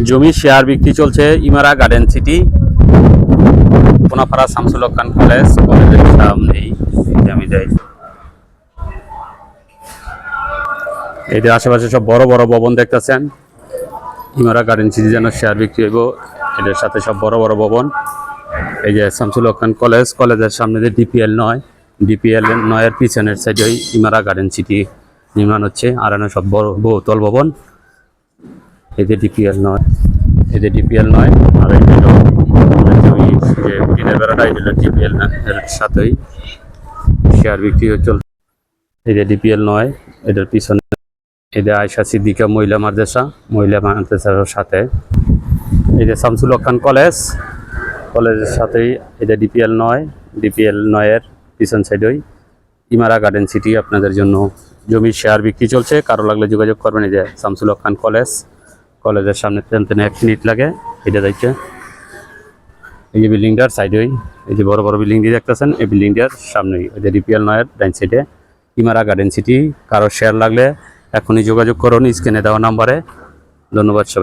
জমি শেয়ার বিক্রি চলছে ইমারা গার্ডেন সিটি কোনাপাড়া শামসুল হক খান কলেজের সামনেই। আমি যাই, এদের আশেপাশে সব বড় বড় ভবন দেখতেছেন। ইমারা গার্ডেন সিটি যেন শেয়ার বিক্রি হইব, এদের সাথে সব বড় বড় ভবন। এই যে শামসুল হক খান কলেজের সামনে যে ডিপিএল 9 পিছনের সাইডে ইমারা গার্ডেন সিটি নির্মাণ হচ্ছে। আর সব বড় বহুতল ভবন। এই যে ডিপিএল 9 আর এই যে টিনের বেড়াটা এটা ডিপিএল না, এর সাথেই শেয়ার বিক্রি চলছে। এই যে ডিপিএল 9, এটার পিছনে এই যে আয়শা সিদ্দিকা মহিলা মাদ্রাসার সাথে এই যে শামসুল হক খান কলেজের সাথেই এই যে ডিপিএল 9 এর পিছন সাইডেই ইমারা গার্ডেন সিটি আপনাদের জন্য জমির শেয়ার বিক্রি চলছে। কারো লাগলে যোগাযোগ করবেন। এই যে শামসুল হক খান কলেজের সামনে 1 মিনিট লাগে এটা দেখতে। এই যে বিল্ডিংটার সাইডেই এই যে বড় বড় বিল্ডিং দিয়ে দেখতেছেন, এই বিল্ডিংটার সামনেই ওই যে ডিপিএল 9 এর ডাইন সাইডে ইমারা গার্ডেন সিটি। কারো শেয়ার লাগলে এখনই যোগাযোগ করুন স্ক্রিনে দেওয়া নাম্বারে। ধন্যবাদ সবাই।